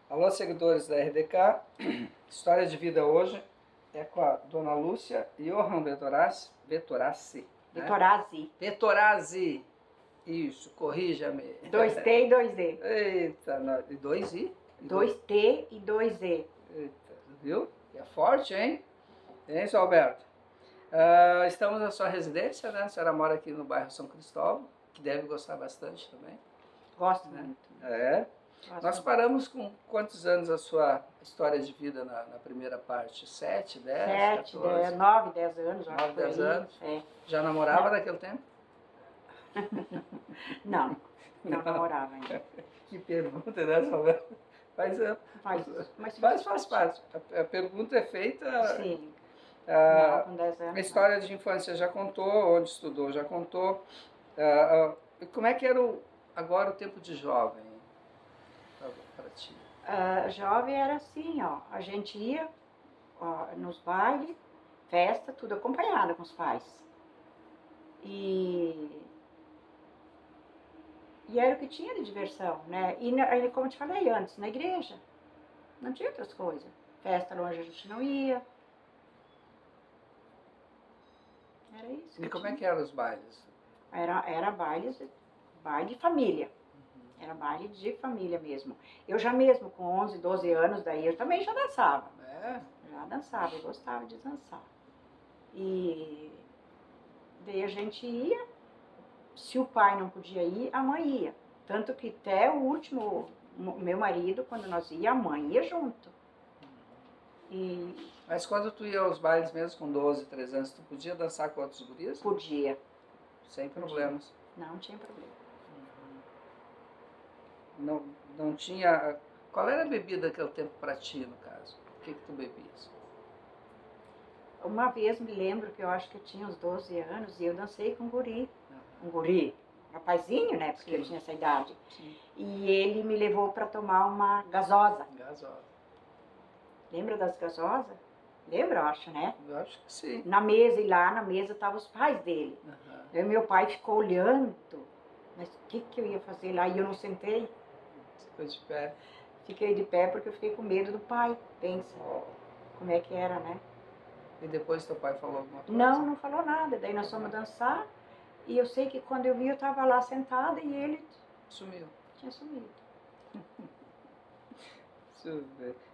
Alô, seguidores da RDK. História de vida hoje é com a dona Lúcia Johan Vettorazzi. Vettorazzi. Isso, corrija-me. 2T e 2D. Eita, e 2I? 2T e 2E. Eita, viu? É forte, hein? Hein, seu Alberto? Estamos na sua residência, né? A senhora mora aqui no bairro São Cristóvão, que deve gostar bastante também. Gosto Né? muito. É. Gosto Nós muito. paramos com quantos anos a sua história de vida na primeira parte? 7, 10, 7, 14? 10, 9, 10 anos. acho 9, que foi 10 aí. anos? É. Já namorava Não. naquele tempo? Não namorava ainda. Que pergunta, né, Salvador? Mas faz parte. A pergunta é feita... Sim. Ah, Não, com 10 anos. a história de infância já contou, onde estudou já contou. Como é que era agora o tempo de jovem para ti? Jovem era assim, ó. A gente ia nos bailes, festa, tudo acompanhada com os pais. E era o que tinha de diversão, né? E como eu te falei antes, na igreja. Não tinha outras coisas. Festa longe a gente não ia. Era isso. E como é que eram os bailes? Era baile de família. Era baile de família mesmo. Eu já mesmo, com 11, 12 anos, daí eu também já dançava. É? Já dançava, eu gostava de dançar. E daí a gente ia, se o pai não podia ir, a mãe ia. Tanto que até o último, meu marido, quando nós ia, a mãe ia junto. Mas quando tu ia aos bailes mesmo com 12, 13 anos, tu podia dançar com outros gurias? Podia. Sem problemas. Não tinha problema. Não tinha... Qual era a bebida daquele tempo para ti, no caso? O que tu bebias? Uma vez me lembro que eu acho que eu tinha uns 12 anos e eu dancei com um guri. Um guri, rapazinho, né? Porque eu tinha essa idade. Sim. E ele me levou para tomar uma gasosa. Gasosa. Lembra das gasosas? Lembra, eu acho, né? Eu acho que sim. Na mesa, e lá na mesa estavam os pais dele. Aí meu pai ficou olhando, mas o que eu ia fazer lá? E eu não sentei. Ficou de pé. Fiquei de pé porque eu fiquei com medo do pai. Pensa como é que era, né? E depois teu pai falou alguma coisa? Não falou nada. Daí nós fomos dançar. E eu sei que quando eu vi, eu estava lá sentada e ele Sumiu. tinha sumido.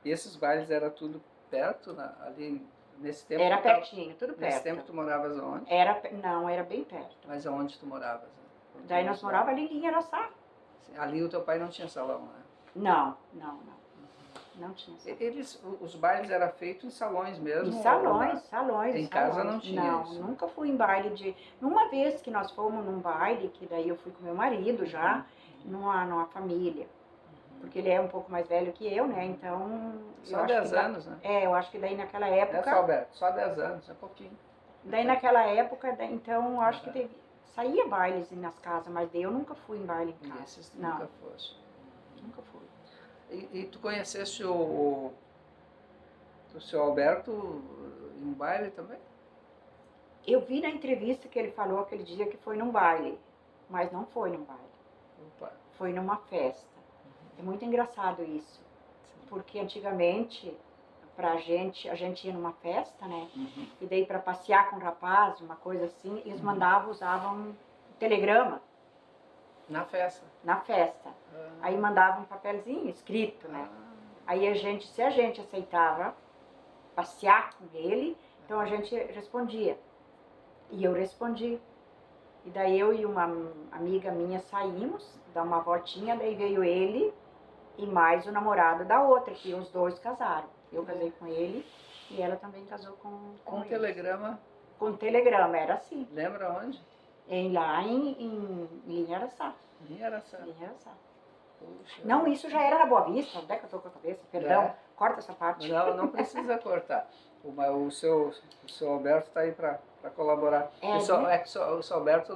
E esses bailes era tudo perto, ali nesse tempo? Era pertinho, tudo perto. Nesse tempo tu moravas aonde? Não, era bem perto. Mas aonde tu moravas? Daí nós morávamos ali em Araçá. Ali o teu pai não tinha salão, né? Não tinha salão. Os bailes eram feitos em salões mesmo? Em salões. Em casa não tinha Não, isso? nunca fui em baile de... Uma vez que nós fomos num baile, que daí eu fui com meu marido já, numa família. Porque ele é um pouco mais velho que eu, né? Então... Só 10 anos, né? Eu acho que daí naquela época... É, Alberto, só 10 anos, é pouquinho. Daí naquela época, então eu acho que saía bailes nas casas, mas daí eu nunca fui em baile em casa. Esses não. Nunca fosse. Nunca fui. E tu conheceste o seu Alberto em um baile também? Eu vi na entrevista que ele falou aquele dia que foi num baile, mas não foi num baile. Opa. Foi numa festa. É muito engraçado isso, porque antigamente, a gente ia numa festa, né? E daí para passear com o rapaz, uma coisa assim, eles usavam um telegrama. Na festa? Na festa. Aí mandavam um papelzinho escrito, né? Aí se a gente aceitava passear com ele, então a gente respondia. E eu respondi. E daí eu e uma amiga minha saímos, dar uma voltinha, daí veio ele e mais o namorado da outra, que os dois casaram. Eu casei com ele e ela também casou com Com ele. telegrama? Com telegrama, era assim. Lembra onde? Lá em Linha-Araçá. Linha-Araçá. Puxa. Não, isso já era na Boa Vista, onde é que eu tô com a cabeça? Perdão, corta essa parte. Não precisa cortar. O seu Alberto está aí para colaborar. O seu Alberto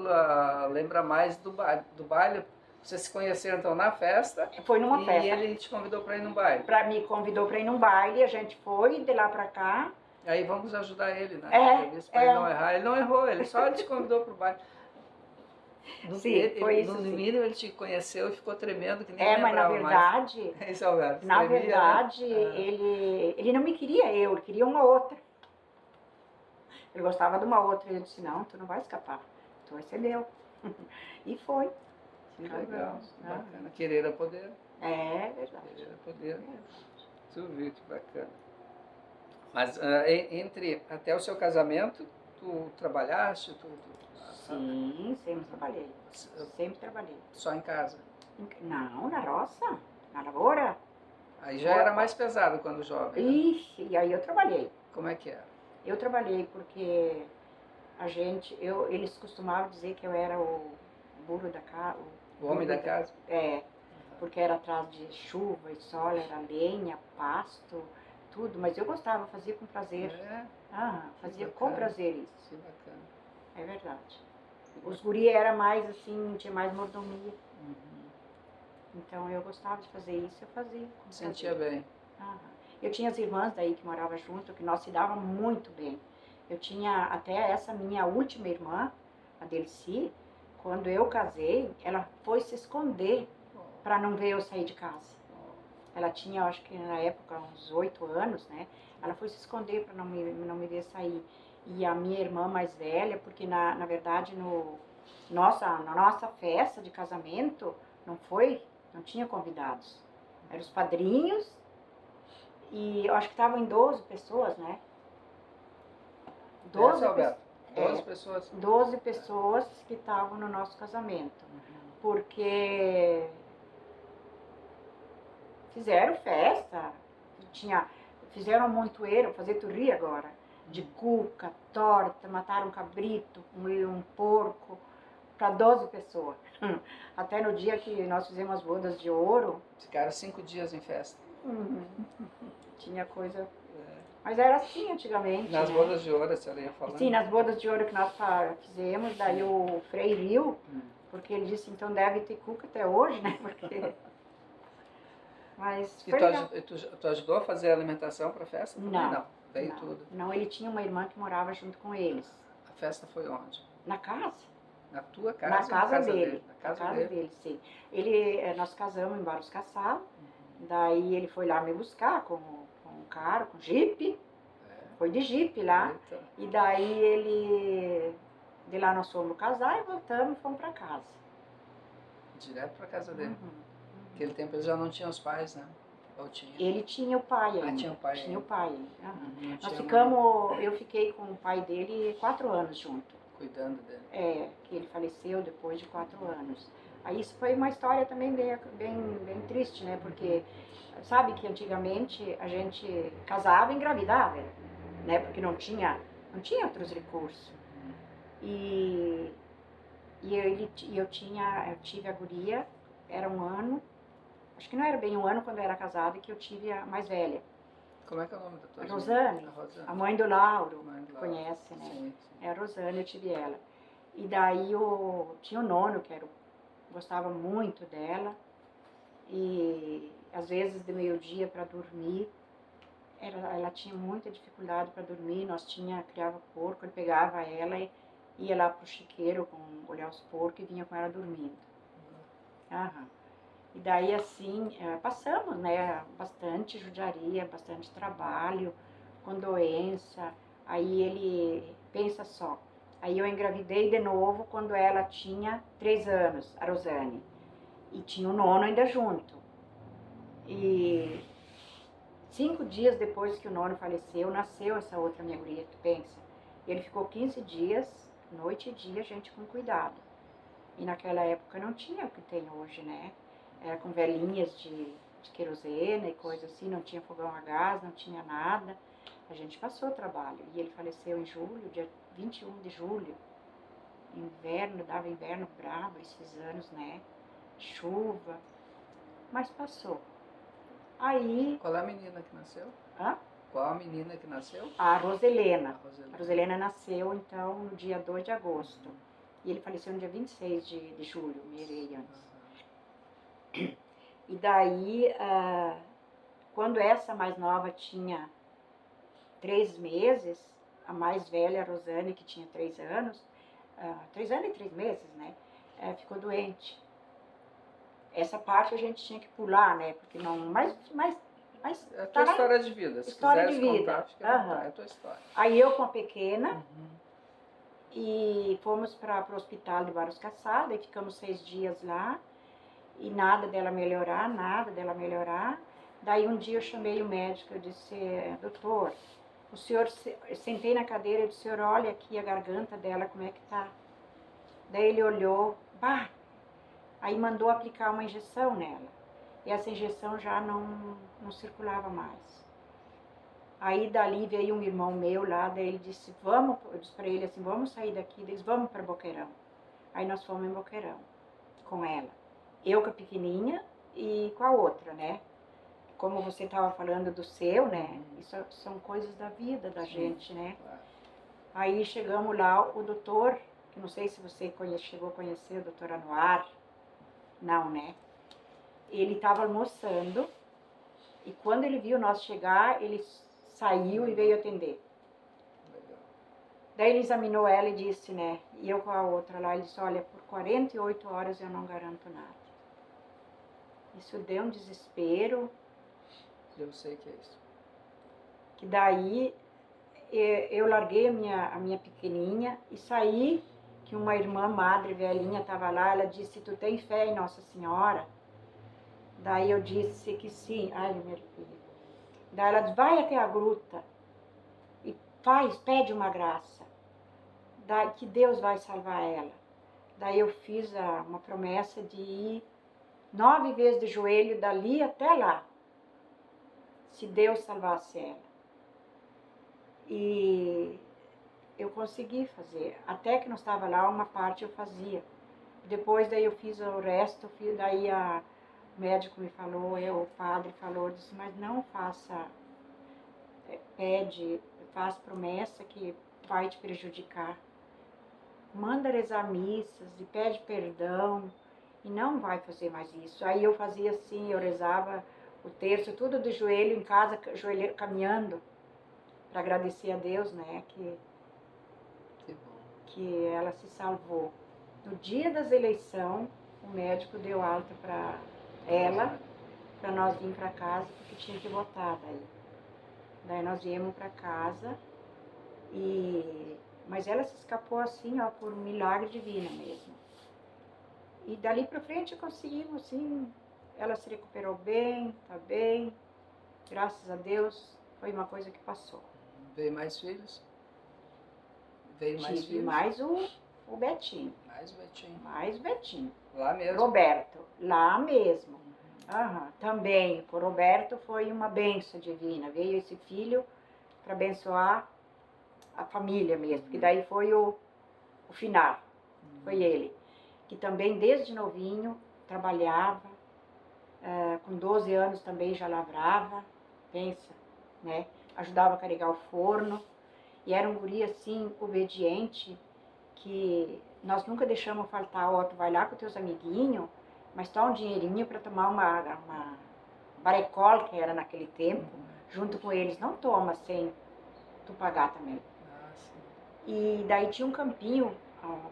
lembra mais do baile. Vocês se conheceram então na festa? Foi numa festa. E ele te convidou para ir num baile? Me convidou para ir num baile, a gente foi de lá para cá. Aí vamos ajudar ele, né? Para ele não errar. Ele não errou, ele só te convidou para o baile. Sim, foi isso, No sim. mínimo ele te conheceu e ficou tremendo, que nem É, mas na lembrava mais. verdade, Esse Alberto, na tremia, né? verdade, Ah, ele não me queria eu, ele queria uma outra. Ele gostava de uma outra. E eu disse, não, tu não vai escapar, tu vai ser meu. E foi. que legal, Casamos. que bacana. Querer é poder, É verdade. querer é poder. É. Tu viu que bacana. Mas entre até o seu casamento, tu trabalhaste, Sim, sempre trabalhei. Sempre trabalhei. só em casa. Não, na roça, na lavoura. Aí já era mais pesado quando jovem, né? Ixi, e aí eu trabalhei. Como é que era? Eu trabalhei porque eles costumavam dizer que eu era o burro da casa. O homem da casa? É, porque era atrás de chuva e sol, era lenha, pasto, tudo. Mas eu gostava, fazia com prazer. É, Fazia que com bacana. prazer isso. que bacana. É verdade. Os guri era mais assim, tinha mais mordomia. Uhum. Então eu gostava de fazer isso, eu fazia. Com Sentia prazer. bem. Eu tinha as irmãs daí que moravam junto, que nós se dava muito bem. Eu tinha até essa minha última irmã, a Delci, quando eu casei, ela foi se esconder para não ver eu sair de casa. Ela tinha, eu acho que na época, uns 8 anos, né? Ela foi se esconder para não me ver sair. E a minha irmã mais velha, porque na verdade na nossa festa de casamento não tinha convidados. Eram os padrinhos e eu acho que estavam em 12 pessoas, né? 12 12, Alberto? 12 é. pessoas? 12 pessoas que estavam no nosso casamento. Porque fizeram festa, fizeram um montoeiro, fazer turri agora, de cuca, torta, mataram um cabrito, um porco, para 12 pessoas. Até no dia que nós fizemos as bodas de ouro. Ficaram 5 dias em festa. Tinha coisa. Mas era assim antigamente. Nas né? bodas de ouro, a senhora ia falando? Sim, nas bodas de ouro que nós fizemos, daí o Frei riu, porque ele disse, então deve ter cuca até hoje, né? Porque... Mas E foi legal. tu ajudou a fazer a alimentação para a festa? Também Não. Veio Não. tudo. Não, ele tinha uma irmã que morava junto com eles. A festa foi onde? Na casa. Na tua casa? Na casa dele. Na casa dele. Sim. Nós casamos em Barros Cassal, daí ele foi lá me buscar com um carro, com jipe. Foi de jipe lá. Eita. E daí de lá nós fomos casar e voltamos e fomos para casa. Direto para casa dele. Naquele tempo eles já não tinham os pais, né? Ou tinha? Ele tinha o pai ainda. Tinha o pai. Tinha o pai. Não Nós tinha eu fiquei com o pai dele 4 anos junto. cuidando dele. Que ele faleceu depois de 4 anos. Aí isso foi uma história também bem triste, né? Porque sabe que antigamente a gente casava e engravidava, né? Porque não tinha outros recursos. E eu tive a guria, era 1 ano, acho que não era bem 1 ano quando eu era casada, que eu tive a mais velha. Como é que é o nome da tua A Rosane, Rosane. a mãe do Lauro, Mãe do Lauro. conhece, né? Sim. É a Rosane, eu tive ela. E daí tinha o nono, gostava muito dela. E às vezes de meio-dia para dormir, ela tinha muita dificuldade para dormir. Criava porco, ele pegava ela e ia lá pro chiqueiro olhar os porcos e vinha com ela dormindo. E daí assim, passamos, né, bastante judiaria, bastante trabalho, com doença. Aí ele, pensa só, aí eu engravidei de novo quando ela tinha 3 anos, a Rosane. E tinha o nono ainda junto. E 5 dias depois que o nono faleceu, nasceu essa outra minha guria, tu pensa. E ele ficou 15 dias, noite e dia, gente com cuidado. E naquela época não tinha o que tem hoje, né? Era com velhinhas de querosene e coisa assim, não tinha fogão a gás, não tinha nada. A gente passou trabalho. E ele faleceu em julho, dia 21 de julho. Dava inverno bravo esses anos, né? Chuva. Mas passou. Aí... Qual é a menina que nasceu? Hã? Qual a menina que nasceu? A Roselena. A A Roselena nasceu, então, no dia 2 de agosto. E ele faleceu no dia 26 de julho, meio antes. E daí, quando essa mais nova tinha 3 meses, a mais velha, a Rosane, que tinha 3 anos, 3 anos e 3 meses, né? ficou doente. Essa parte a gente tinha que pular, né? Porque não. Mas É a tua história de vida. Se História quiseres de vida. contar, fica à vontade. É a tua história. Aí eu com a pequena. Uhum. E fomos para o hospital de Barros Cassada e ficamos 6 dias lá. E nada dela melhorar, nada dela melhorar. Daí um dia eu chamei o médico, eu disse, doutor, o senhor, eu sentei na cadeira e disse, senhor, olha aqui a garganta dela, como é que tá? Daí ele olhou, bah! Aí mandou aplicar uma injeção nela. E essa injeção já não circulava mais. Aí dali veio um irmão meu lá, daí ele disse, vamos, eu disse para ele assim, vamos sair daqui, eles vamos para Boqueirão. Aí nós fomos em Boqueirão com ela. Eu com a pequenininha e com a outra, né? Como você estava falando do seu, né? Isso são coisas da vida da gente, né? Claro. Aí chegamos lá, o doutor, que não sei se você chegou a conhecer o doutor Anuar, não, né? Ele estava almoçando e quando ele viu nós chegar, ele saiu e veio atender. Legal. Daí ele examinou ela e disse, né? E eu com a outra lá, ele disse, olha, por 48 horas eu não garanto nada. Isso deu um desespero. Eu sei que é isso. Que daí eu larguei a minha pequenininha e saí, que uma irmã madre velhinha estava lá, ela disse, tu tem fé em Nossa Senhora? Daí eu disse que sim. Ai, minha filha. Daí ela disse, vai até a gruta e pede uma graça. Daí, que Deus vai salvar ela. Daí eu fiz uma promessa de ir 9 vezes de joelho dali até lá, se Deus salvasse ela. E eu consegui fazer. Até que não estava lá, uma parte eu fazia. Depois daí eu fiz o resto, daí o médico me falou, o padre falou, disse, mas não faça, faz promessa que vai te prejudicar. Manda rezar missas e pede perdão e não vai fazer mais isso. Aí eu fazia assim, eu rezava o terço, tudo de joelho em casa, caminhando, para agradecer a Deus, né, que ela se salvou. No dia das eleições, o médico deu alta para ela, para nós vir para casa, porque tinha que votar daí. Daí nós viemos para casa, mas ela se escapou assim, ó, por um milagre divino mesmo. E dali para frente conseguimos, assim, ela se recuperou bem, tá bem, graças a Deus, foi uma coisa que passou. Veio mais filhos? Veio mais Tive filhos? mais o Betinho. Mais o Betinho. Mais o Betinho. Lá mesmo? Roberto, lá mesmo. Também, o Roberto foi uma bênção divina. Veio esse filho para abençoar a família mesmo, que daí foi o final, foi ele. Que também desde novinho trabalhava, com 12 anos também já lavrava, pensa, né? Ajudava a carregar o forno. E era um guri assim, obediente, que nós nunca deixamos faltar, ó, tu vai lá com teus amiguinhos, mas toma um dinheirinho para tomar uma barecola, que era naquele tempo, junto com eles. Não toma sem tu pagar também. E daí tinha um campinho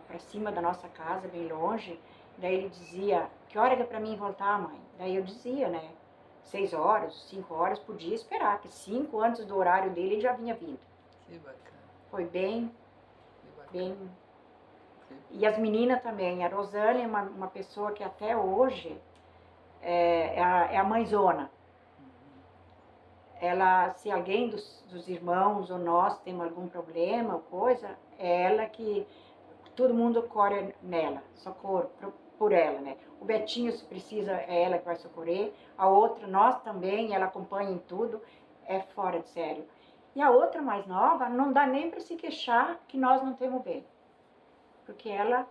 para cima da nossa casa, bem longe. Daí ele dizia, que hora que é para mim voltar, mãe? Daí eu dizia, né, 6 horas, 5 horas, podia esperar, que 5 antes do horário dele ele já vinha vindo. Que bacana. Foi bem, bem. Sim. E as meninas também. A Rosane é uma pessoa que até hoje é a mãezona. Ela, se alguém dos irmãos ou nós temos algum problema ou coisa, é ela que todo mundo corre nela, socorro por ela, né? O Betinho, se precisa, é ela que vai socorrer. A outra, nós também, ela acompanha em tudo, é fora de sério. E a outra mais nova, não dá nem para se queixar que nós não temos bem. Porque ela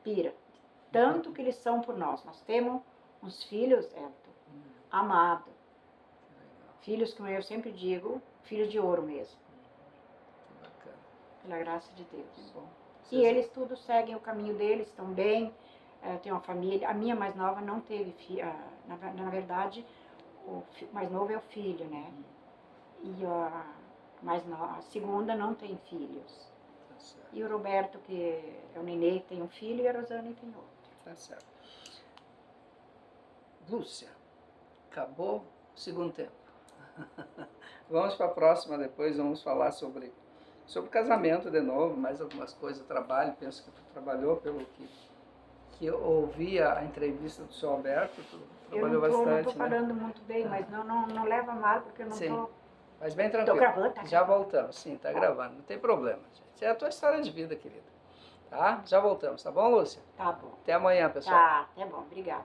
pira. Tanto que eles são por nós. Nós temos uns filhos, Elton, amados. Filhos, como eu sempre digo, filhos de ouro mesmo. Que bacana. Pela graça de Deus. Que bom. E eles tudo seguem o caminho deles, estão bem, tem uma família. A minha mais nova não teve filho. Na verdade, o mais novo é o filho, né? E a segunda não tem filhos. certo. E o Roberto, que é o Nenê, que tem um filho, e a Rosane tem outro. Tá certo. Lúcia, acabou o segundo tempo. Vamos para a próxima depois, vamos falar sobre casamento de novo, mais algumas coisas, trabalho, penso que tu trabalhou pelo que eu ouvi a entrevista do seu Alberto, tu trabalhou Eu não bastante, estou né? falando muito bem, mas não leva mal, porque eu não Sim. estou... Mas bem Tô tranquilo. gravando, tá Já gravando. voltamos, sim, tá gravando, não tem problema, gente. É a tua história de vida, querida. Tá? Já voltamos, tá bom, Lúcia? Tá bom. Até amanhã, pessoal. Tá, bom. Obrigada.